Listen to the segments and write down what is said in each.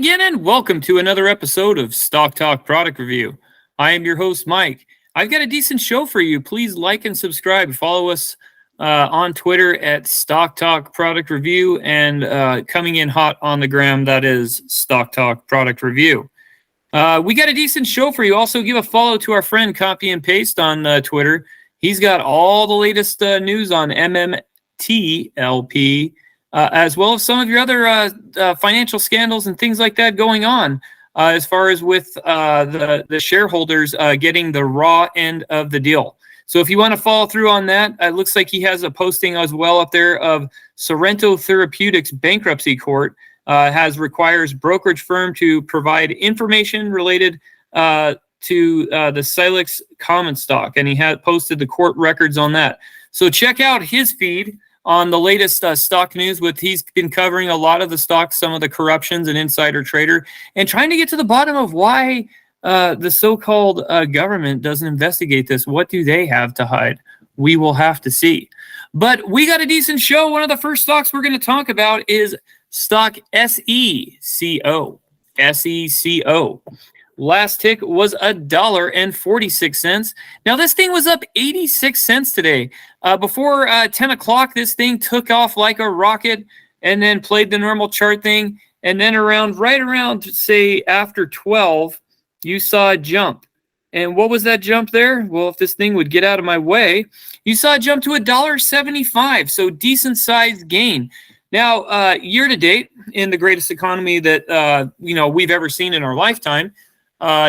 again, and welcome to another episode of Stock Talk Product Review. I am your host, Mike. I've got a decent show for you. Please like and subscribe. Follow us on Twitter at Stock Talk Product Review, and coming in hot on the gram, that is Stock Talk Product Review. We got a decent show for you. Also, give a follow to our friend Copy and Paste on Twitter. He's got all the latest news on MMTLP, as well as some of your other financial scandals and things like that going on, as far as with the shareholders getting the raw end of the deal. So if you want to follow through on that, it looks like he has a posting as well up there of Sorrento Therapeutics bankruptcy court requires brokerage firm to provide information related to the Silex common stock, and he had posted the court records on that. So check out his feed on the latest stock news. He's been covering a lot of the stocks, some of the corruptions and insider trader, and trying to get to the bottom of why the so-called government doesn't investigate this. What do they have to hide? We will have to see. But we got a decent show. One of the first stocks we're going to talk about is stock SECO. SECO. Last tick was $1.46. Now this thing was up 86 cents today. Before 10 o'clock, this thing took off like a rocket and then played the normal chart thing. And then right around, say, after 12, you saw a jump. And what was that jump there? Well, if this thing would get out of my way, you saw a jump to $1.75. So decent sized gain. Now, year to date, in the greatest economy that we've ever seen in our lifetime,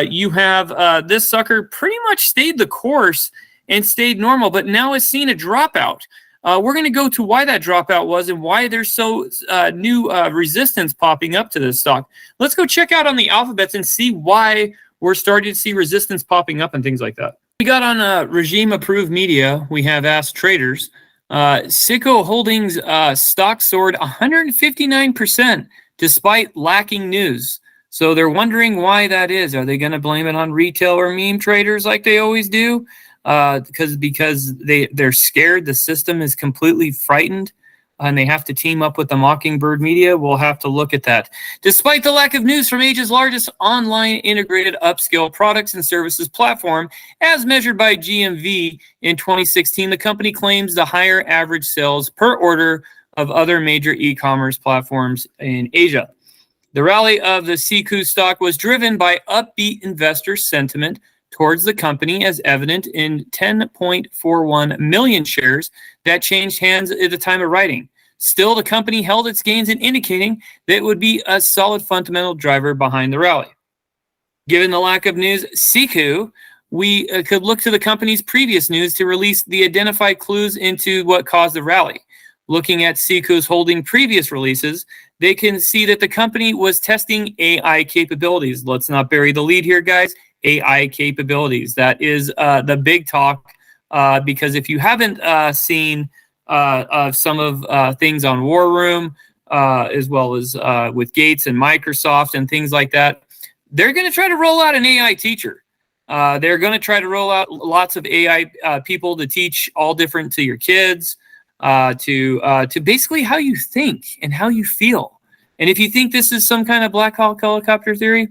you have this sucker pretty much stayed the course and stayed normal, but now it's seen a dropout. We're going to go to why that dropout was and why there's so new resistance popping up to this stock. Let's go check out on the alphabets and see why we're starting to see resistance popping up and things like that. We got on regime-approved media, we have Ask Traders. Secoo Holdings stock soared 159% despite lacking news. So they're wondering why that is. Are they going to blame it on retail or meme traders like they always do? Because they're scared. The system is completely frightened, and they have to team up with the Mockingbird media. We'll have to look at that. Despite the lack of news from Asia's largest online integrated upscale products and services platform, as measured by GMV in 2016, the company claims the higher average sales per order of other major e-commerce platforms in Asia. The rally of the Secoo stock was driven by upbeat investor sentiment towards the company, as evident in 10.41 million shares that changed hands at the time of writing. Still, the company held its gains in indicating that it would be a solid fundamental driver behind the rally. Given the lack of news, Secoo, we could look to the company's previous news to release the identified clues into what caused the rally. Looking at Secoo's holding previous releases, they can see that the company was testing AI capabilities. Let's not bury the lead here, guys. AI capabilities. That is the big talk, because if you haven't seen some of things on War Room, as well as with Gates and Microsoft and things like that, they're going to try to roll out an AI teacher. They're going to try to roll out lots of AI people to teach all different to your kids, to basically how you think and how you feel. And if you think this is some kind of Black Hawk helicopter theory,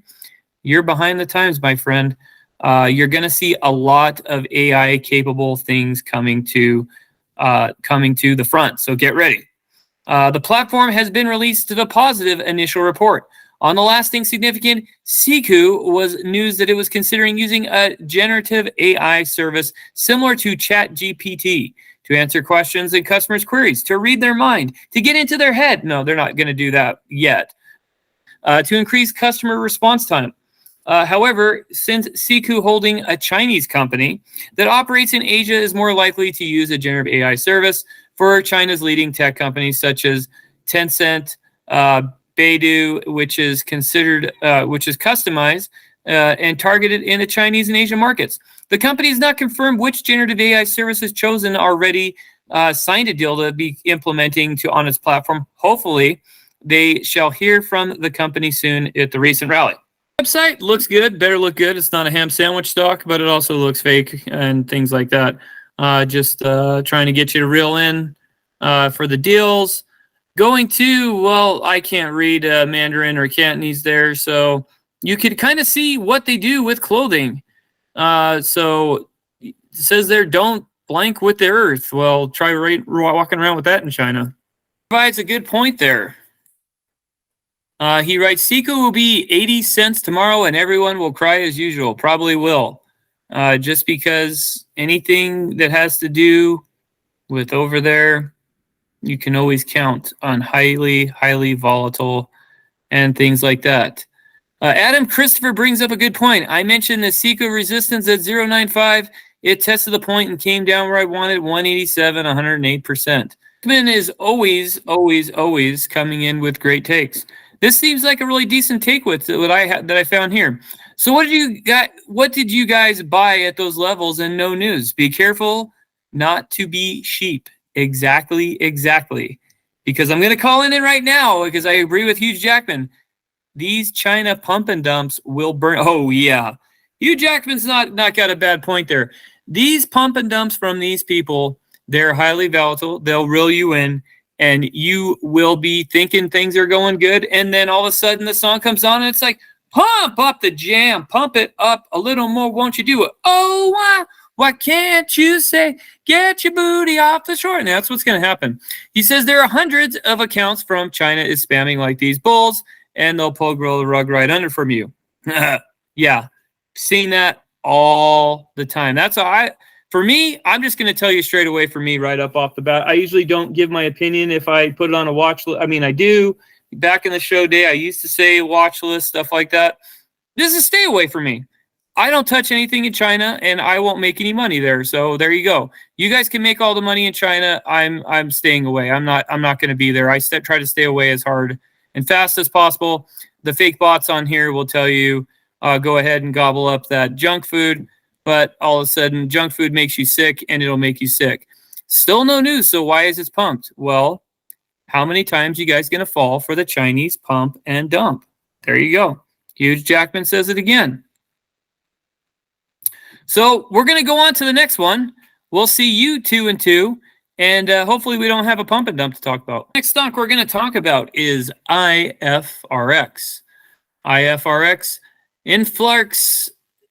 you're behind the times, my friend. You're going to see a lot of AI capable things coming to the front. So get ready. The platform has been released to the positive initial report. On the lasting significant, Secoo was news that it was considering using a generative AI service similar to ChatGPT to answer questions and customers' queries, to read their mind, to get into their head. No, they're not going to do that yet. To increase customer response time. However, since Secoo Holding, a Chinese company that operates in Asia, is more likely to use a generative AI service for China's leading tech companies such as Tencent, Baidu, which is customized and targeted in the Chinese and Asian markets. The company has not confirmed which generative AI services chosen already signed a deal to be implementing on its platform. Hopefully, they shall hear from the company soon at the recent rally. Website looks good, better look good. It's not a ham sandwich stock, but it also looks fake and things like that. Just trying to get you to reel in for the deals. Going to, well, I can't read Mandarin or Cantonese there, so you could kind of see what they do with clothing. So it says there, don't blank with the earth. Well, try walking around with that in China. Provides a good point there. He writes, Secoo will be 80 cents tomorrow and everyone will cry as usual. Probably will. Just because anything that has to do with over there, you can always count on highly, highly volatile and things like that. Adam Christopher brings up a good point. I mentioned the Secoo resistance at 0.95. It tested the point and came down where I wanted, 187, 108%. Jackman is always, always, always coming in with great takes. This seems like a really decent take with what that I found here. So what did you guys buy at those levels and no news? Be careful not to be sheep. Exactly. Because I'm going to call in it right now because I agree with Hugh Jackman. These China pump and dumps will burn. Oh, yeah. Hugh Jackman's not got a bad point there. These pump and dumps from these people, they're highly volatile. They'll reel you in, and you will be thinking things are going good. And then all of a sudden the song comes on, and it's like, pump up the jam. Pump it up a little more. Won't you do it? Oh, why can't you say, get your booty off the shore? And that's what's going to happen. He says there are hundreds of accounts from China is spamming like these bulls, and they'll pull the rug right under from you. Yeah, seen that all the time. That's all for me, I'm just going to tell you straight away for me right up off the bat. I usually don't give my opinion if I put it on a watch list. I mean, I do. Back in the show day, I used to say watch list, stuff like that. This is stay away from me. I don't touch anything in China, and I won't make any money there. So there you go. You guys can make all the money in China. I'm staying away. I'm not going to be there. I try to stay away as hard and fast as possible. The fake bots on here will tell you, go ahead and gobble up that junk food. But all of a sudden, junk food makes you sick, and it'll make you sick. Still no news. So why is it pumped? Well, how many times you guys going to fall for the Chinese pump and dump? There you go. Hugh Jackman says it again. So we're going to go on to the next one. We'll see you 2 and 2, and hopefully we don't have a pump and dump to talk about. Next stock we're going to talk about is InflatRx. InflatRx, InflatRx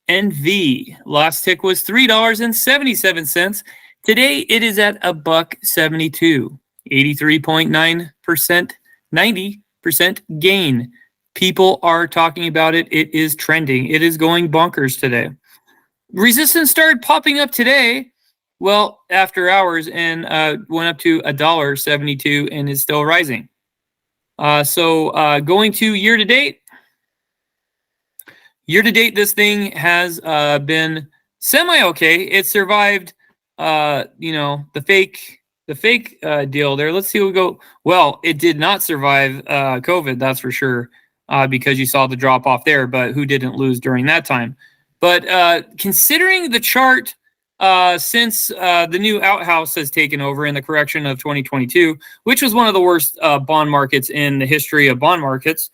NV. Last tick was $3.77. Today it is at $1.72. 83.9%, 90% gain. People are talking about it. It is trending. It is going bonkers today. Resistance started popping up today, well, after hours, and went up to $1.72 and is still rising. So going to year to date, this thing has been semi-okay. It survived, the fake deal there. Let's see what we go. Well, it did not survive COVID, that's for sure, because you saw the drop off there, but who didn't lose during that time? But considering the chart since the new outhouse has taken over in the correction of 2022, which was one of the worst bond markets in the history of bond markets,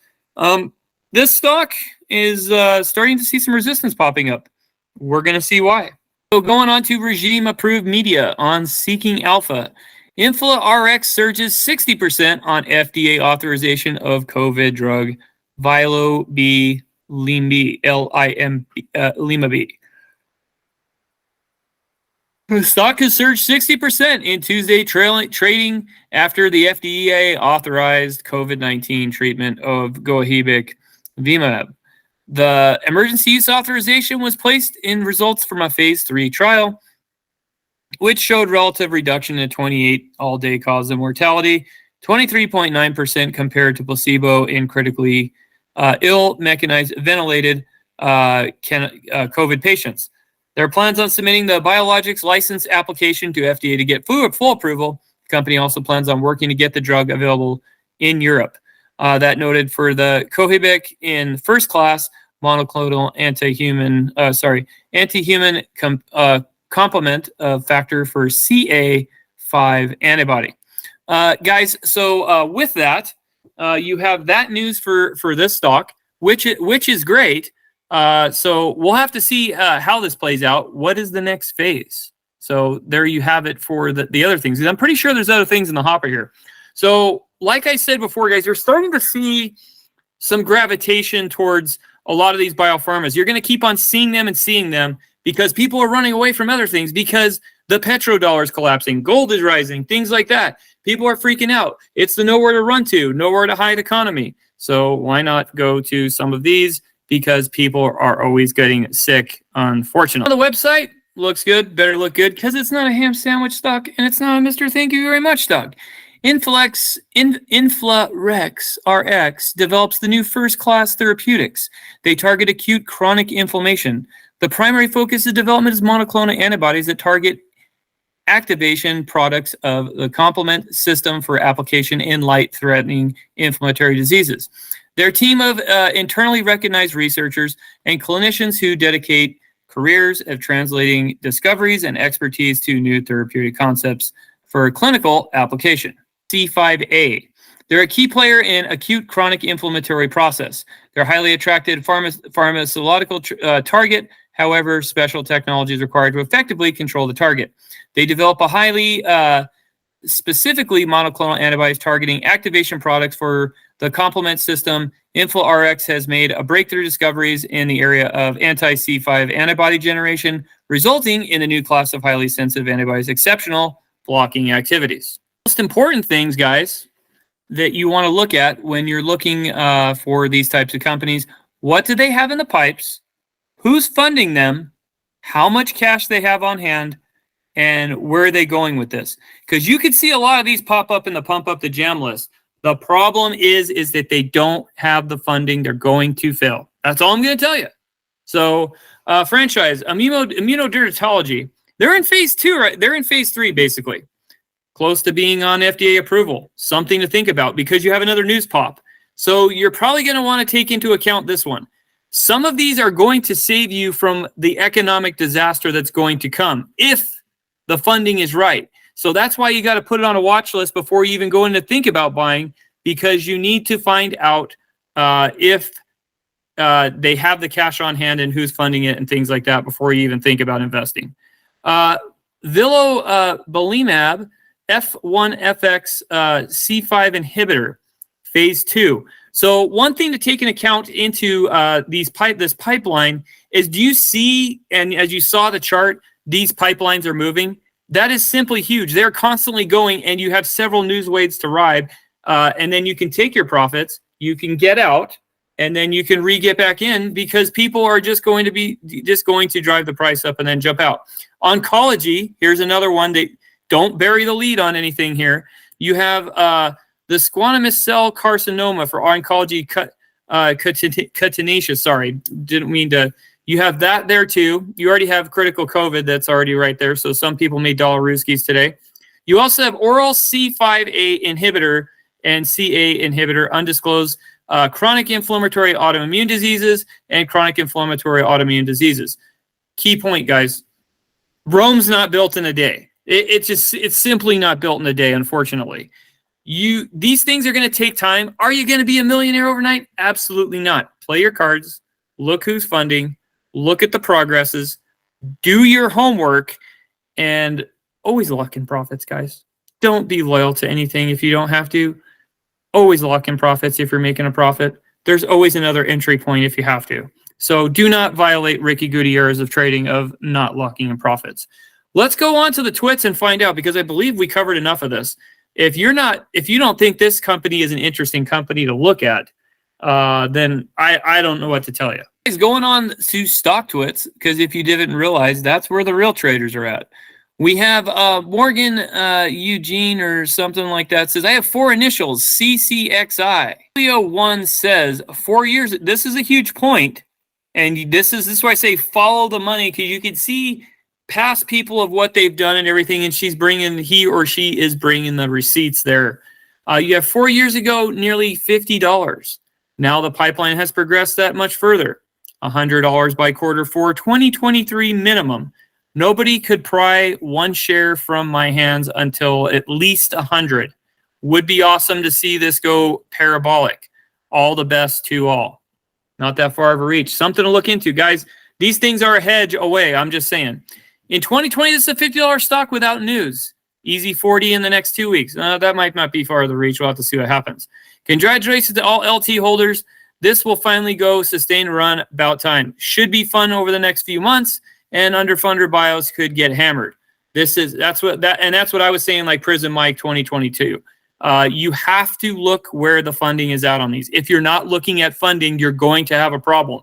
this stock is starting to see some resistance popping up. We're going to see why. So going on to regime-approved media on Seeking Alpha. InflatRx surges 60% on FDA authorization of COVID drug Limab. The stock has surged 60% in Tuesday trading after the FDA authorized COVID-19 treatment of Limab. The emergency use authorization was placed in results from a phase 3 trial, which showed relative reduction in 28 all-day cause of mortality, 23.9% compared to placebo in critically ill, mechanized, ventilated COVID patients. There are plans on submitting the biologics license application to FDA to get full approval. The company also plans on working to get the drug available in Europe. That noted for the Cohibic in first class monoclonal anti-human complement factor for CA5 antibody. Guys, so with that, you have that news for this stock, which is great. So we'll have to see how this plays out. What is the next phase? So there you have it for the other things. I'm pretty sure there's other things in the hopper here. So like I said before, guys, you're starting to see some gravitation towards a lot of these biopharmas. You're going to keep on seeing them because people are running away from other things, because the petrodollar is collapsing, gold is rising, things like that. People are freaking out. It's the nowhere to run to, nowhere to hide economy. So why not go to some of these? Because people are always getting sick, unfortunately. On the website, looks good, better look good, because it's not a ham sandwich stock and it's not a Mr. Thank You Very Much stock. InflatRx RX develops the new first-class therapeutics. They target acute chronic inflammation. The primary focus of development is monoclonal antibodies that target activation products of the complement system for application in life-threatening inflammatory diseases. Their team of internally recognized researchers and clinicians who dedicate careers of translating discoveries and expertise to new therapeutic concepts for clinical application. C5A. They're a key player in acute chronic inflammatory process. They're highly attracted pharmacological target. However, special technology is required to effectively control the target. They develop a highly specifically monoclonal antibodies targeting activation products for the complement system. InflatRx has made a breakthrough discoveries in the area of anti-C5 antibody generation, resulting in a new class of highly sensitive antibodies, exceptional blocking activities. Most important things, guys, that you want to look at when you're looking for these types of companies: what do they have in the pipes? Who's funding them? How much cash they have on hand? And where are they going with this? Because you could see a lot of these pop up in the Pump Up the Jam list. The problem is that they don't have the funding. They're going to fail. That's all I'm going to tell you. So, franchise, immunodermatology, they're in phase 2, right? They're in phase 3, basically. Close to being on FDA approval. Something to think about because you have another news pop. So you're probably going to want to take into account this one. Some of these are going to save you from the economic disaster that's going to come if the funding is right. So that's why you got to put it on a watch list before you even go in to think about buying, because you need to find out if they have the cash on hand and who's funding it and things like that before you even think about investing. Vilobelimab F1FX C5 inhibitor, phase 2. So one thing to take into account into this pipeline is, do you see, and as you saw the chart, these pipelines are moving? That is simply huge. They're constantly going, and you have several news waves to ride, and then you can take your profits, you can get out, and then you can get back in, because people are just going to drive the price up and then jump out. Oncology, here's another one that don't bury the lead on anything here. You have the squamous cell carcinoma for oncology cutaneous. Sorry, didn't mean to. You have that there too. You already have critical COVID that's already right there. So some people made dollar-rooskies today. You also have oral C5A inhibitor and CA inhibitor, undisclosed chronic inflammatory autoimmune diseases and chronic inflammatory autoimmune diseases. Key point, guys. Rome's not built in a day. It's simply not built in a day, unfortunately. These things are going to take time. Are you going to be a millionaire overnight? Absolutely not. Play your cards. Look who's funding. Look at the progresses. Do your homework, and always lock in profits, guys. Don't be loyal to anything if you don't have to. Always lock in profits if you're making a profit. There's always another entry point if you have to. So do not violate Ricky Gutierrez of trading of not locking in profits. Let's go on to the twits and find out, because I believe we covered enough of this. If you don't think this company is an interesting company to look at, then I don't know what to tell you. Guys, going on to stock twits, because if you didn't realize, that's where the real traders are at. We have Morgan Eugene or something like that says, I have 4 initials, CCXI. Leo1 says 4 years. This is a huge point, and this is why I say follow the money, because you can see past people of what they've done and everything, and he or she is bringing the receipts there. You have 4 years ago, nearly $50. Now the pipeline has progressed that much further. $100 by Q4 2023 minimum. Nobody could pry one share from my hands until at least 100. Would be awesome to see this go parabolic. All the best to all. Not that far of a reach. Something to look into, guys. These things are a hedge away. I'm just saying. In 2020, this is a $50 stock without news. Easy 40 in the next 2 weeks. That might not be far of the reach. We'll have to see what happens. Congratulations to all LT holders. This will finally go sustain run about time. Should be fun over the next few months, and underfunder bios could get hammered. That's what I was saying, like Prism Mike 2022. You have to look where the funding is at on these. If you're not looking at funding, you're going to have a problem.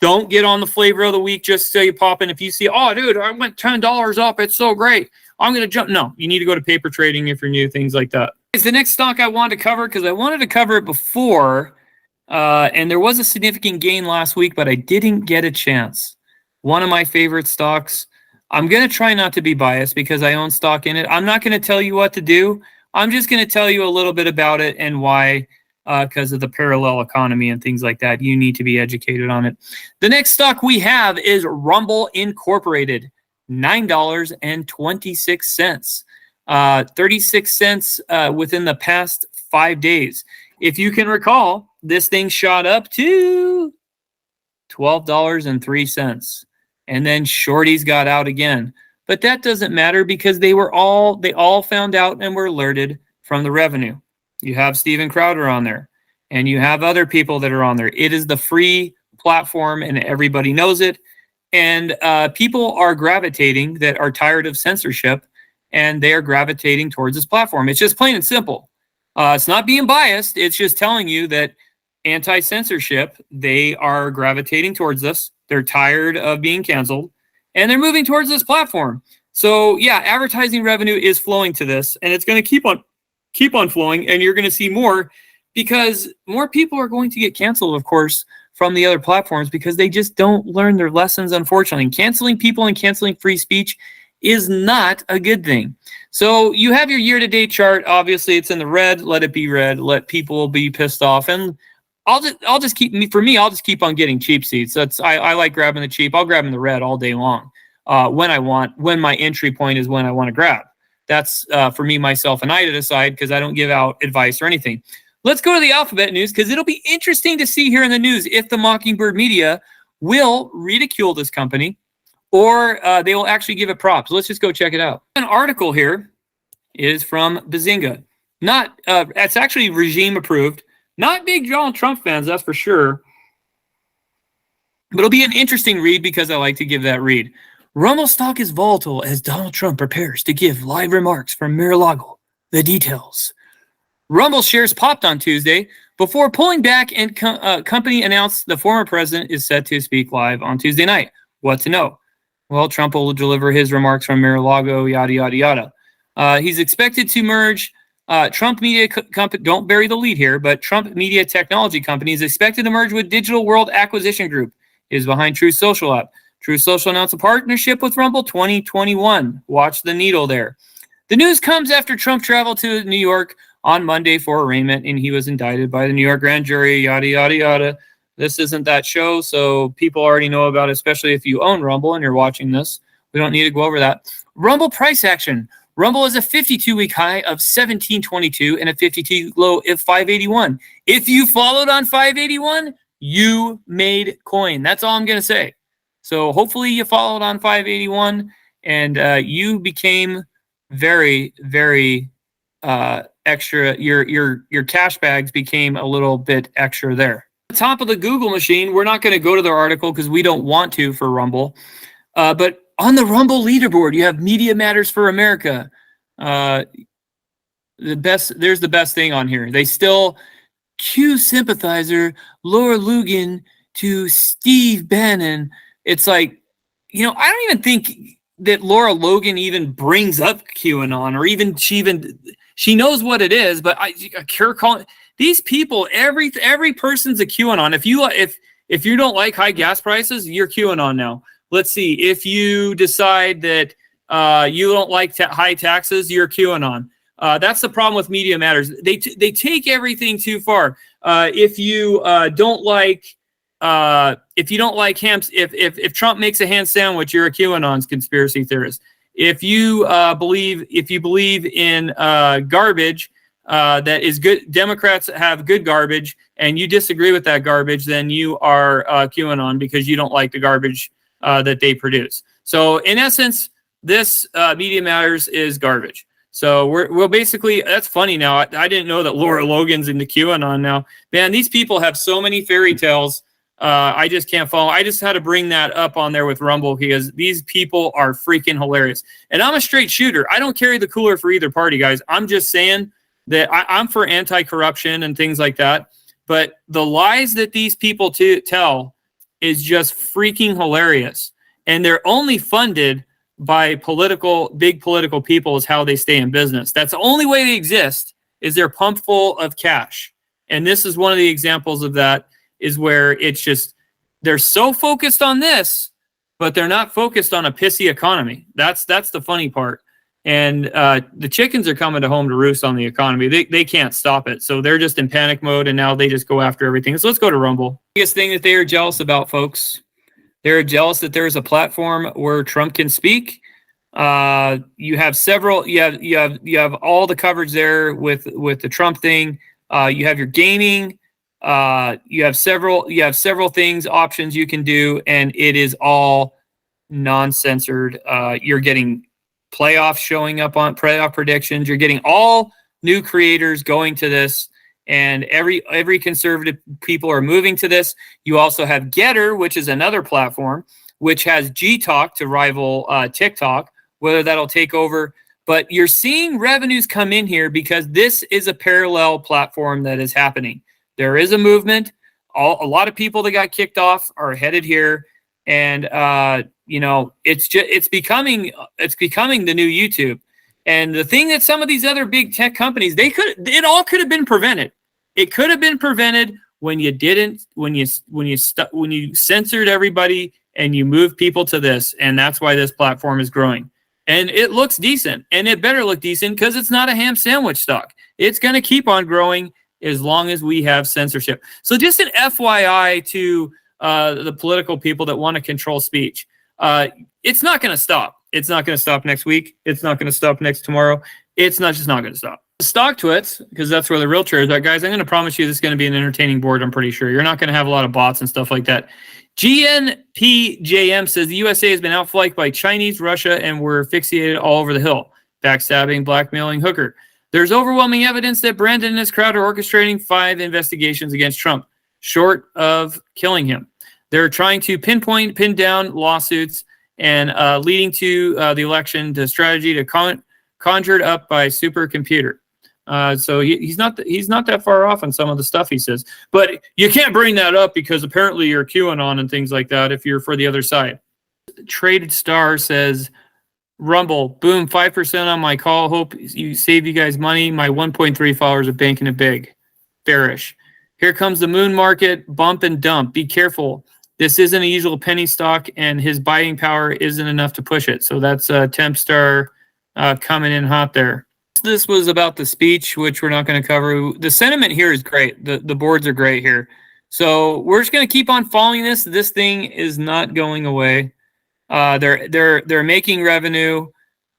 Don't get on the flavor of the week just so you pop in. If you see, oh, dude, I went $10 up. It's so great. I'm going to jump. No, you need to go to paper trading if you're new, things like that. It's the next stock I wanted to cover because I wanted to cover it before, and there was a significant gain last week, but I didn't get a chance. One of my favorite stocks. I'm going to try not to be biased because I own stock in it. I'm not going to tell you what to do. I'm just going to tell you a little bit about it and why, because of the parallel economy and things like that. You need to be educated on it. The next stock we have is Rumble Incorporated, $9.26, 36 cents within the past 5 days. If you can recall, this thing shot up to $12.03. And then shorties got out again. But that doesn't matter because they all found out and were alerted from the revenue. You have Steven Crowder on there, and you have other people that are on there. It is the free platform, and everybody knows it. And people are gravitating that are tired of censorship, and they are gravitating towards this platform. It's just plain and simple. It's not being biased. It's just telling you that anti-censorship, they are gravitating towards this. They're tired of being canceled, and they're moving towards this platform. So yeah, advertising revenue is flowing to this, and it's going to keep on flowing, and you're going to see more because more people are going to get canceled, of course, from the other platforms because they just don't learn their lessons, unfortunately. And canceling people and canceling free speech is not a good thing. So you have your year-to-date chart. Obviously, it's in the red. Let it be red. Let people be pissed off, and I'll just keep on getting cheap seats. I like grabbing the cheap. I'll grab in the red all day long when my entry point is when I want to grab. That's for me, myself, and I to decide because I don't give out advice or anything. Let's go to the Alphabet news because it'll be interesting to see here in the news if the Mockingbird media will ridicule this company or they will actually give it props. Let's just go check it out. An article here is from Bazinga. It's actually regime approved. Not big Donald Trump fans, that's for sure. But it'll be an interesting read because I like to give that read. Rumble stock is volatile as Donald Trump prepares to give live remarks from Mar-a-Lago. The details. Rumble shares popped on Tuesday before pulling back, and company announced the former president is set to speak live on Tuesday night. What to know? Well, Trump will deliver his remarks from Mar-a-Lago, yada, yada, yada. He's expected to merge Trump Media Company, don't bury the lead here, but Trump Media Technology Company is expected to merge with Digital World Acquisition Group. It is behind True Social app. True Social announced a partnership with Rumble 2021. Watch the needle there. The news comes after Trump traveled to New York on Monday for arraignment, and he was indicted by the New York grand jury, yada, yada, yada. This isn't that show, so people already know about it, especially if you own Rumble and you're watching this. We don't need to go over that. Rumble price action. Rumble is a 52-week high of 1722 and a 52 low of 581. If you followed on 581, you made coin. That's all I'm going to say. So hopefully you followed on 581 and you became very, very extra. Your cash bags became a little bit extra there. At the top of the Google machine, we're not going to go to their article because we don't want to for Rumble. But on the Rumble leaderboard, you have Media Matters for America. There's the best thing on here. They still Q sympathizer Laura Lugan to Steve Bannon. It's like, I don't even think that Laura Logan even brings up QAnon or even she knows what it is, but these people, every person's a QAnon. If you don't like high gas prices, you're QAnon now. Let's see. If you decide that you don't like high taxes, you're QAnon. That's the problem with Media Matters. They take everything too far. If you don't like ham, if Trump makes a ham sandwich, you're a QAnon's conspiracy theorist. If you believe in garbage that is good, Democrats have good garbage, and you disagree with that garbage, then you are QAnon because you don't like the garbage that they produce. So in essence, this Media Matters is garbage. So we'll basically, that's funny now. I didn't know that Laura Logan's into QAnon now. Man, these people have so many fairy tales. I just can't follow. I just had to bring that up on there with Rumble because these people are freaking hilarious. And I'm a straight shooter. I don't carry the cooler for either party, guys. I'm just saying that I'm for anti-corruption and things like that. But the lies that these people tell is just freaking hilarious. And they're only funded by big political people is how they stay in business. That's the only way they exist, is they're pumped full of cash. And this is one of the examples of that, is where it's just, they're so focused on this, but they're not focused on a pissy economy. That's the funny part. And the chickens are coming home to roost on the economy. They can't stop it. So they're just in panic mode, and now they just go after everything. So let's go to Rumble. The biggest thing that they are jealous about, folks, they're jealous that there's a platform where Trump can speak. You have several. You have all the coverage there with the Trump thing. You have your gaming. You have several things, options you can do, and it is all non-censored. You're getting playoffs showing up on playoff predictions. You're getting all new creators going to this. And every conservative people are moving to this. You also have Getter, which is another platform, which has G-Talk to rival TikTok, whether that'll take over. But you're seeing revenues come in here because this is a parallel platform that is happening. There is a movement. A lot of people that got kicked off are headed here. And, it's becoming the new YouTube. And the thing that some of these other big tech companies, it all could have been prevented. It could have been prevented when you censored everybody and you moved people to this. And that's why this platform is growing. And it looks decent, and it better look decent because it's not a ham sandwich stock. It's going to keep on growing as long as we have censorship. So just an FYI to the political people that want to control speech. It's not going to stop. It's not going to stop next week. It's not going to stop next tomorrow. It's just not going to stop. Stock twits, because that's where the real traders are. Guys, I'm going to promise you this is going to be an entertaining board, I'm pretty sure. You're not going to have a lot of bots and stuff like that. GNPJM says the USA has been outflanked by Chinese, Russia, and we're fixated all over the hill. Backstabbing, blackmailing, hooker. There's overwhelming evidence that Brandon and his crowd are orchestrating 5 investigations against Trump, short of killing him. They're trying to pin down lawsuits and leading to the election to strategy to conjured up by supercomputer. So he's not that far off on some of the stuff he says. But you can't bring that up because apparently you're QAnon and things like that if you're for the other side. Traded Star says, Rumble, boom, 5% on my call. Hope you save you guys money. My 1.3 followers are banking it big. Bearish. Here comes the moon market, bump and dump. Be careful. This isn't a usual penny stock, and his buying power isn't enough to push it. So that's Tempstar coming in hot there. This was about the speech, which we're not going to cover. The sentiment here is great. The boards are great here. So we're just going to keep on following this. This thing is not going away. They're making revenue.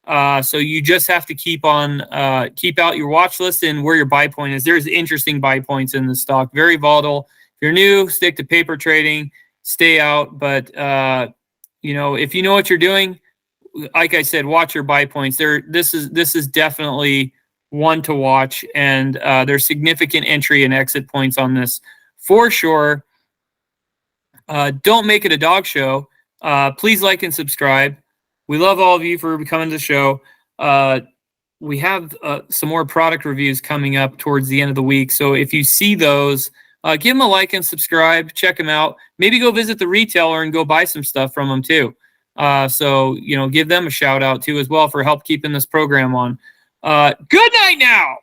So you just have to keep out your watch list and where your buy point is. There's interesting buy points in the stock. Very volatile. If you're new, stick to paper trading. Stay out. But if you know what you're doing, like I said, watch your buy points. This is definitely one to watch, and there's significant entry and exit points on this for sure. Don't make it a dog show. Please like and subscribe. We love all of you for coming to the show. We have some more product reviews coming up towards the end of the week. So if you see those, give them a like and subscribe. Check them out. Maybe go visit the retailer and go buy some stuff from them too. So give them a shout out too as well for help keeping this program on. Good night now.